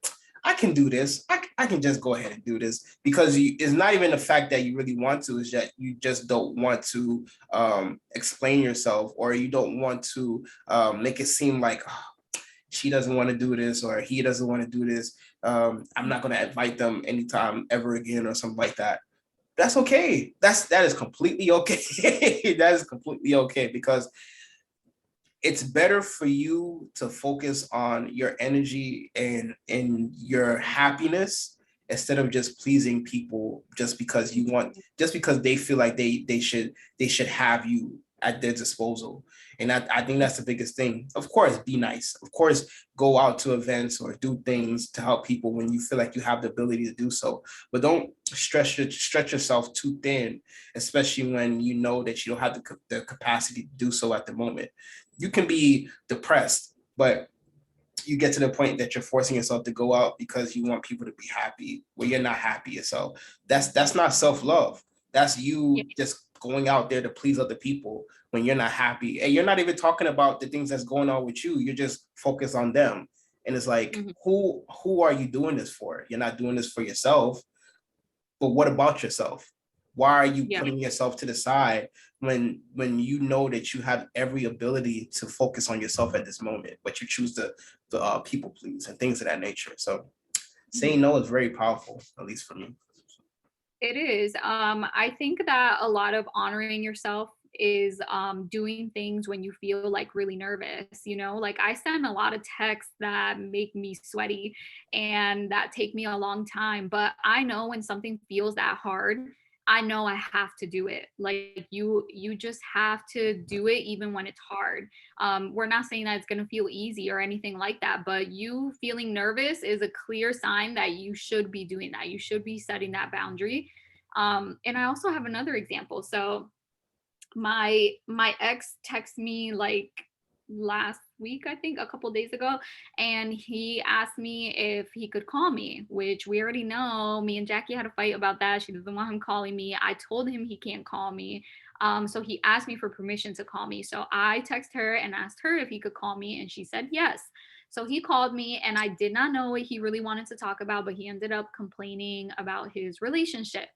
I can do this. I can just go ahead and do this, because it's not even the fact that you really want to, is that you just don't want to explain yourself, or you don't want to make it seem like, oh, she doesn't want to do this, or he doesn't want to do this. I'm not going to invite them anytime ever again, or something like that. That's okay. That is completely okay. That is completely okay, because it's better for you to focus on your energy and your happiness instead of just pleasing people just because you want, just because they feel like they should have you at their disposal. And I think that's the biggest thing. Of course, be nice. Of course, go out to events or do things to help people when you feel like you have the ability to do so. But don't stretch yourself too thin, especially when you know that you don't have the capacity to do so at the moment. You can be depressed, but you get to the point that you're forcing yourself to go out because you want people to be happy when you're not happy yourself. That's not self-love. That's Yeah. you just going out there to please other people when you're not happy. And you're not even talking about the things that's going on with you. You're just focused on them. And it's like, Mm-hmm. who are you doing this for? You're not doing this for yourself, but what about yourself? Why are you Yeah. putting yourself to the side when you know that you have every ability to focus on yourself at this moment, but you choose to people please and things of that nature? So saying no is very powerful, at least for me. It is. I think that a lot of honoring yourself is doing things when you feel like really nervous. Like I send a lot of texts that make me sweaty and that take me a long time. But I know when something feels that hard, I know I have to do it. Like you just have to do it even when it's hard. We're not saying that it's going to feel easy or anything like that, but you feeling nervous is a clear sign that you should be doing that. You should be setting that boundary. And I also have another example. So my ex texted me like last week, I think a couple days ago, and he asked me if he could call me, which we already know me and Jackie had a fight about that. She doesn't want him calling me. I told him he can't call me. So he asked me for permission to call me, so I texted her and asked her if he could call me, and she said yes. So he called me, and I did not know what he really wanted to talk about, but he ended up complaining about his relationship.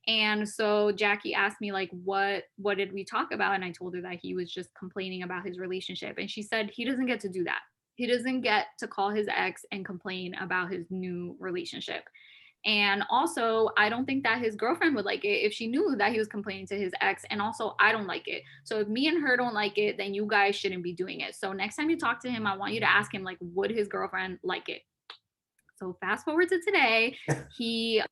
And so Jackie asked me like what did we talk about, and I told her that he was just complaining about his relationship, and she said he doesn't get to do that. He doesn't get to call his ex and complain about his new relationship. And also, I don't think that his girlfriend would like it if she knew that he was complaining to his ex. And also, I don't like it. So if me and her don't like it, then you guys shouldn't be doing it. So next time you talk to him, I want you to ask him like, would his girlfriend like it? So fast forward to today, he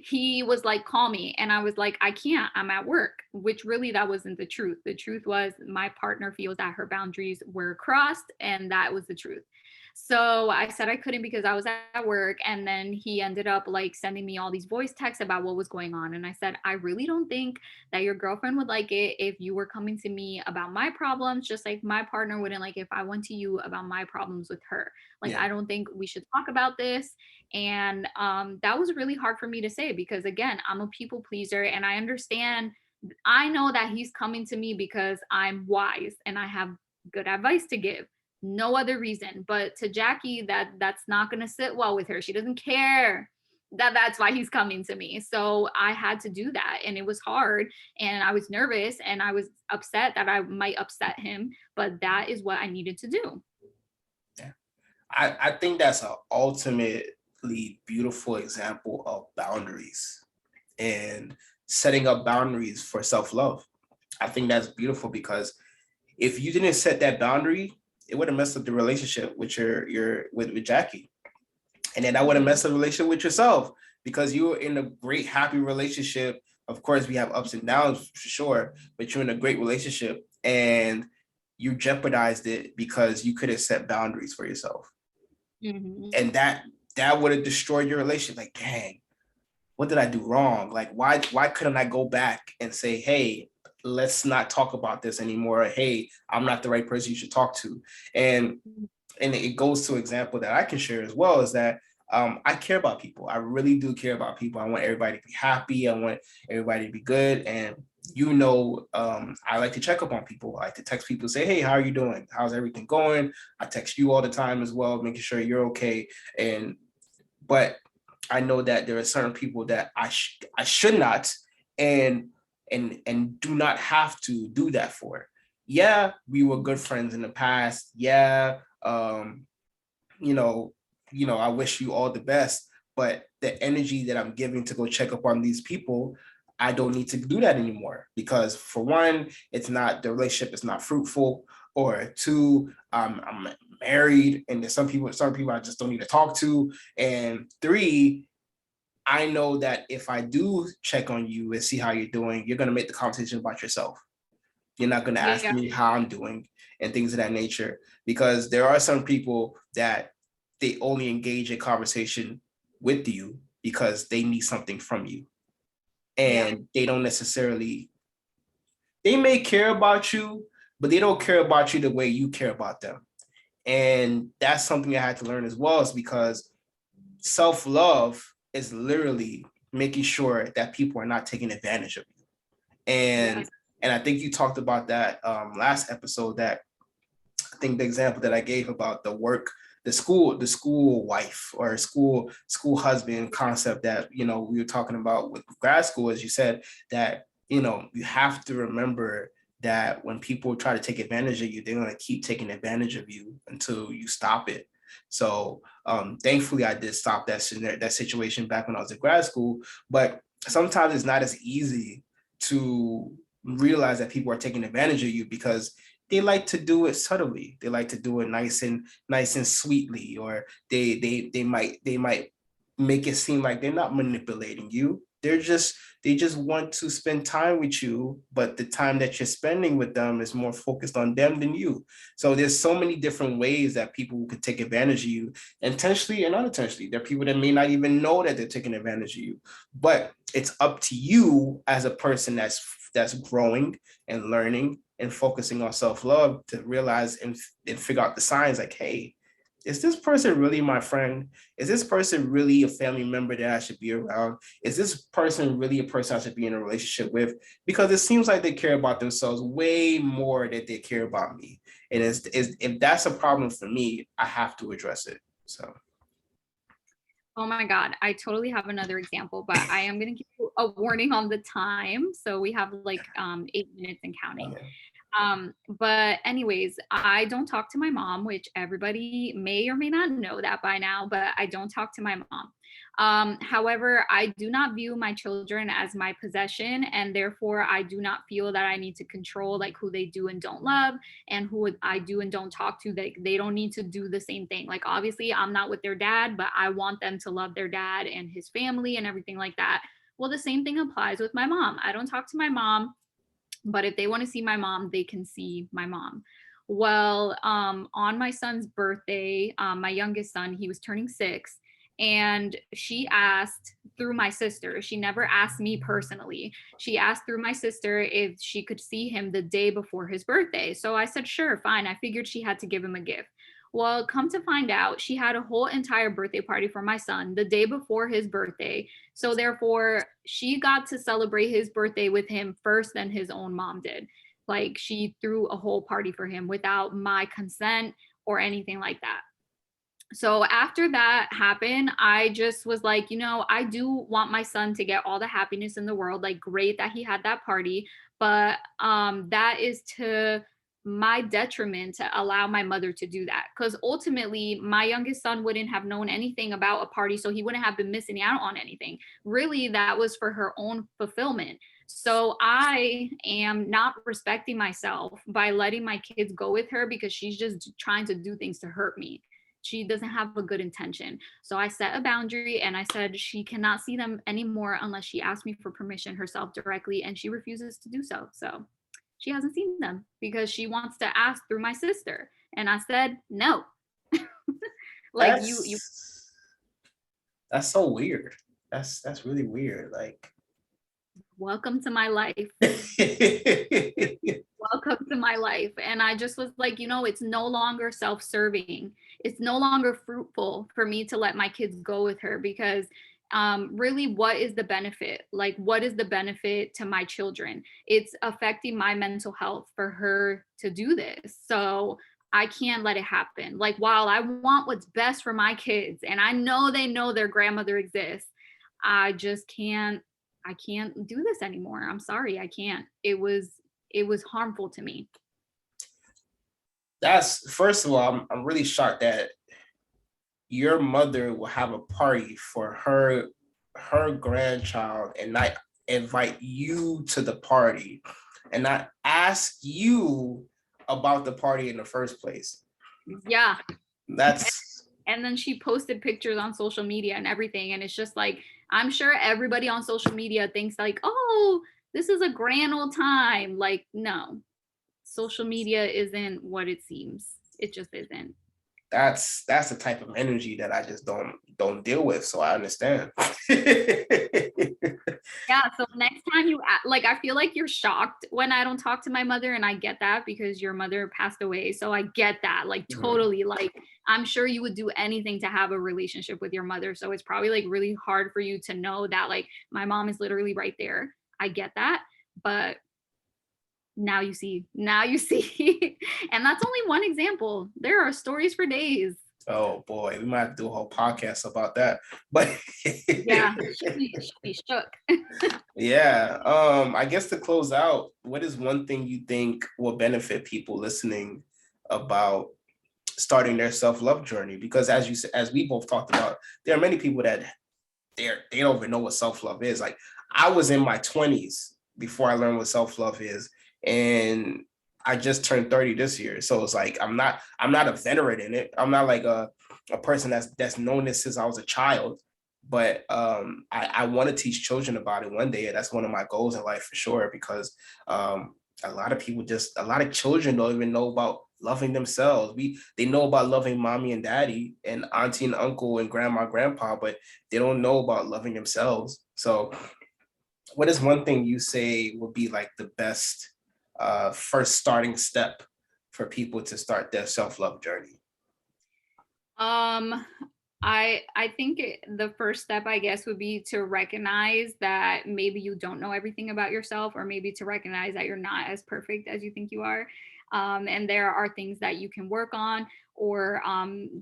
he was like, call me. And I was like, I can't, I'm at work, which really that wasn't the truth. The truth was my partner feels that her boundaries were crossed, and that was the truth. So I said I couldn't because I was at work. And then he ended up like sending me all these voice texts about what was going on. And I said, I really don't think that your girlfriend would like it if you were coming to me about my problems, just like my partner wouldn't like if I went to you about my problems with her. Like, Yeah. I don't think we should talk about this. And that was really hard for me to say because, again, I'm a people pleaser and I understand. I know that he's coming to me because I'm wise and I have good advice to give. No other reason. But to Jackie, that's not going to sit well with her. She doesn't care that that's why he's coming to me. So I had to do that, and it was hard, and I was nervous, and I was upset that I might upset him, but that is what I needed to do. Yeah. I think that's an ultimately beautiful example of boundaries and setting up boundaries for self-love. I think that's beautiful because if you didn't set that boundary, it would have messed up the relationship with with Jackie. And then that would have Mhm. messed up the relationship with yourself because you were in a great, happy relationship. Of course, we have ups and downs for sure, but you're in a great relationship and you jeopardized it because you could have set boundaries for yourself. Mhm. And that would have destroyed your relationship. Like, dang, what did I do wrong? Like, why couldn't I go back and say, hey, let's not talk about this anymore? Hey, I'm not the right person you should talk to. And and it goes to an example that I can share as well is that I care about people. I really do care about people. I want everybody to be happy. I want everybody to be good. And I like to check up on people. I like to text people, say, hey, how are you doing? How's everything going? I text you all the time as well, making sure you're okay. And but I know that there are certain people that I should not and and do not have to do that for. Yeah, we were good friends in the past. Yeah, you know, I wish you all the best. But the energy that I'm giving to go check up on these people, I don't need to do that anymore, because for one, the relationship is not fruitful, or two, I'm married and there's some people I just don't need to talk to, and three, I know that if I do check on you and see how you're doing, you're going to make the conversation about yourself. You're not going to ask Yeah. me how I'm doing and things of that nature, because there are some people that they only engage in conversation with you because they need something from you, Yeah. and they don't necessarily, they may care about you, but they don't care about you the way you care about them. And that's something I had to learn as well, is because self-love is literally making sure that people are not taking advantage of you. And Yes. and I think you talked about that last episode, that I think the example that I gave about the school wife or school husband concept that, we were talking about with grad school, as you said, that, you have to remember that when people try to take advantage of you, they're going to keep taking advantage of you until you stop it. So thankfully I did stop that situation back when I was in grad school, but sometimes it's not as easy to realize that people are taking advantage of you, because they like to do it subtly. They like to do it nice and sweetly, or they might make it seem like they're not manipulating you. They just want to spend time with you, but the time that you're spending with them is more focused on them than you. So there's so many different ways that people could take advantage of you, intentionally and unintentionally. There are people that may not even know that they're taking advantage of you, but it's up to you as a person that's growing and learning and focusing on self-love to realize and figure out the signs, like, hey, is this person really my friend? Is this person really a family member that I should be around? Is this person really a person I should be in a relationship with? Because it seems like they care about themselves way more than they care about me. And if that's a problem for me, I have to address it. So. Oh my God, I totally have another example, but I am going to give you a warning on the time. So we have like 8 minutes and counting. Okay. But anyways, I don't talk to my mom, which everybody may or may not know that by now, but I don't talk to my mom. However, I do not view my children as my possession, and therefore I do not feel that I need to control like who they do and don't love, and who I do and don't talk to. That they don't need to do the same thing. Like obviously I'm not with their dad, but I want them to love their dad and his family and everything like that. Well, the same thing applies with my mom. I don't talk to my mom, but if they want to see my mom, they can see my mom. Well, on my son's birthday, my youngest son, he was turning 6, and she asked through my sister. She never asked me personally. She asked through my sister if she could see him the day before his birthday. So I said, sure, fine. I figured she had to give him a gift. Well, come to find out, she had a whole entire birthday party for my son the day before his birthday. So therefore, she got to celebrate his birthday with him first than his own mom did. Like she threw a whole party for him without my consent or anything like that. So after that happened, I just was like, I do want my son to get all the happiness in the world. Like great that he had that party, but that is to my detriment to allow my mother to do that, because ultimately my youngest son wouldn't have known anything about a party, so he wouldn't have been missing out on anything. Really, that was for her own fulfillment. So I am not respecting myself by letting my kids go with her because she's just trying to do things to hurt me. She doesn't have a good intention. So I set a boundary and I said she cannot see them anymore unless she asks me for permission herself directly, and she refuses to do so. So she hasn't seen them because she wants to ask through my sister. And I said, no. Like you That's so weird. That's really weird. Like, welcome to my life. Welcome to my life. And I just was like, it's no longer self-serving. It's no longer fruitful for me to let my kids go with her, because really, what is the benefit? Like, what is the benefit to my children? It's affecting my mental health for her to do this. So I can't let it happen. Like, while I want what's best for my kids, and I know they know their grandmother exists, I just can't do this anymore. I'm sorry, I can't. It was harmful to me. that's first of all, I'm really shocked that your mother will have a party for her grandchild and not invite you to the party and not ask you about the party in the first place. Yeah. That's And then she posted pictures on social media and everything. And it's just like, I'm sure everybody on social media thinks like, oh, this is a grand old time. Like, no, social media isn't what it seems. It just isn't. that's the type of energy that I just don't deal with. So I understand. Yeah. So next time like, I feel like you're shocked when I don't talk to my mother, and I get that because your mother passed away. So I get that, like, totally. Like, I'm sure you would do anything to have a relationship with your mother. So it's probably like really hard for you to know that, like, my mom is literally right there. I get that. But now you see, and that's only one example. There are stories for days. Oh boy, we might have to do a whole podcast about that. But Yeah, she'd be shook. yeah, I guess to close out, what is one thing you think will benefit people listening about starting their self-love journey? Because as you said, as we both talked about, there are many people that they don't even know what self-love is. Like, I was in my 20s before I learned what self-love is, and I just turned 30 this year. So it's like I'm not a veteran in it. I'm not like a person that's known this since I was a child. But I want to teach children about it one day. That's one of my goals in life for sure, because a lot of people, a lot of children don't even know about loving themselves. They know about loving mommy and daddy and auntie and uncle and grandma, grandpa, but they don't know about loving themselves. So what is one thing you say would be like the best first starting step for people to start their self-love journey? Um, I think the first step, I guess, would be to recognize that maybe you don't know everything about yourself, or maybe to recognize that you're not as perfect as you think you are. And there are things that you can work on, or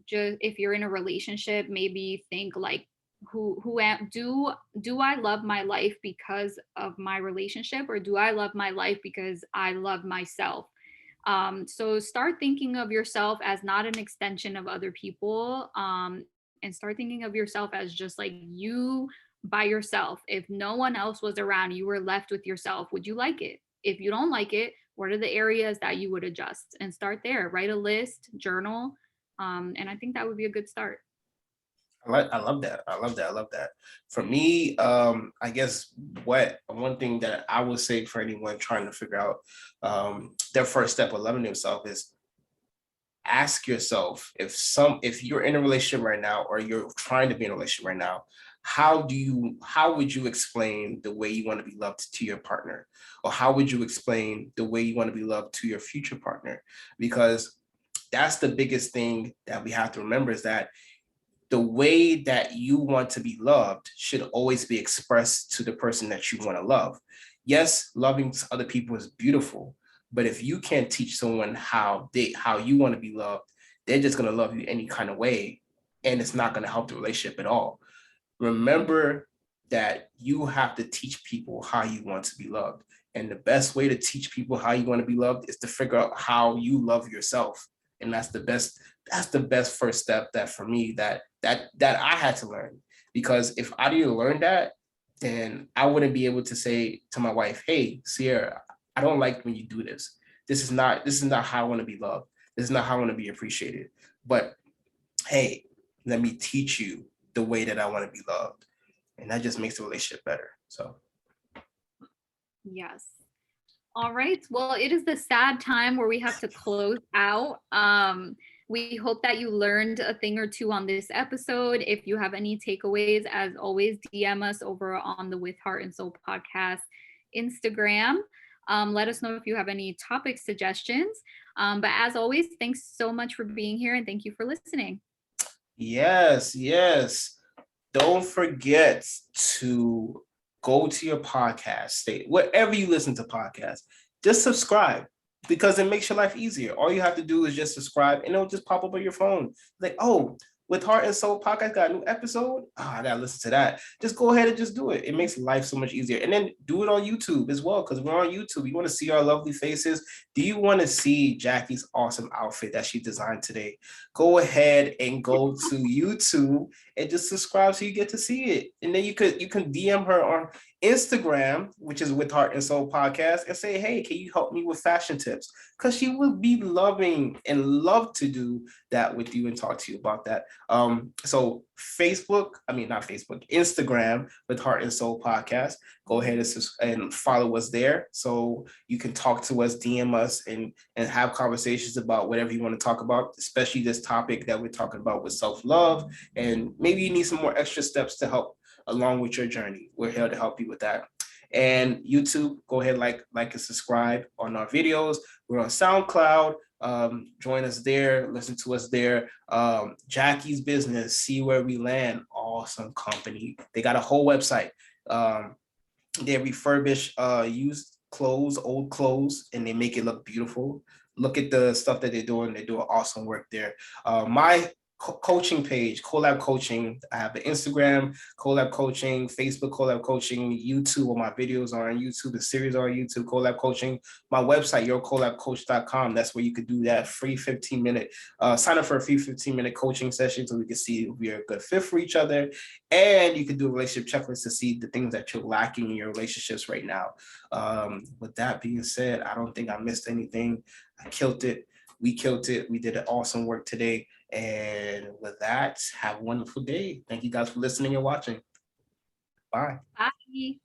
just if you're in a relationship, maybe think like, do I love my life because of my relationship, or do I love my life because I love myself? So start thinking of yourself as not an extension of other people, and start thinking of yourself as just like you by yourself. If no one else was around, you were left with yourself, would you like it? If you don't like it, what are the areas that you would adjust? And start there. Write a list, journal, and I think that would be a good start. I love that. I love that. I love that. For me, I guess what one thing that I would say for anyone trying to figure out their first step of loving themselves is ask yourself, if you're in a relationship right now, or you're trying to be in a relationship right now, how would you explain the way you want to be loved to your partner? Or how would you explain the way you want to be loved to your future partner? Because that's the biggest thing that we have to remember, is that the way that you want to be loved should always be expressed to the person that you want to love. Yes, loving other people is beautiful, but if you can't teach someone how you want to be loved, they're just going to love you any kind of way, and it's not going to help the relationship at all. Remember that you have to teach people how you want to be loved. And the best way to teach people how you want to be loved is to figure out how you love yourself. And that's the best first step that for me that I had to learn. Because if I didn't learn that, then I wouldn't be able to say to my wife, hey, Sierra, I don't like when you do this. This is not how I want to be loved. This is not how I want to be appreciated. But hey, let me teach you the way that I want to be loved. And that just makes the relationship better. So Yes. All right. Well, it is the sad time where we have to close out. We hope that you learned a thing or two on this episode. If you have any takeaways, as always, DM us over on the With Heart and Soul podcast Instagram. Let us know if you have any topic suggestions. But as always, thanks so much for being here, and thank you for listening. yes. Don't forget to go to your podcast state, wherever you listen to podcasts, just subscribe, because it makes your life easier. All you have to do is just subscribe, and it'll just pop up on your phone. Like, oh, With Heart and Soul podcast got a new episode. Oh, I gotta listen to that. Just go ahead and just do it. It makes life so much easier. And then do it on YouTube as well, because we're on YouTube. You want to see our lovely faces? Do you want to see Jacky's awesome outfit that she designed today? Go ahead and go to YouTube and just subscribe so you get to see it. And then you can DM her on Instagram, which is With Heart and Soul Podcast, and say, hey, can you help me with fashion tips? Because she would be loving and love to do that with you and talk to you about that. So not Facebook, Instagram, With Heart and Soul Podcast. Go ahead and follow us there so you can talk to us, DM us, and have conversations about whatever you want to talk about, especially this topic that we're talking about with self-love. And maybe you need some more extra steps to help along with your journey. We're here to help you with that. And YouTube, go ahead, like and subscribe on our videos. We're on SoundCloud. Join us there, listen to us there. Jacky's Business, See Where We Land, awesome company. They got a whole website. They refurbish used clothes, old clothes, and they make it look beautiful. Look at the stuff that they're doing. They're doing awesome work there. My coaching page, Collab Coaching. I have the Instagram, Collab Coaching, Facebook, Collab Coaching, YouTube. All my videos are on YouTube. The series are on YouTube, Collab Coaching. My website, yourcollabcoach.com. That's where you could do that free 15-minute, sign up for a free 15-minute coaching session so we can see if we're a good fit for each other. And you can do a relationship checklist to see the things that you're lacking in your relationships right now. With that being said, I don't think I missed anything. I killed it. We killed it. We did an awesome work today. And with that, have a wonderful day. Thank you guys for listening and watching. Bye. Bye.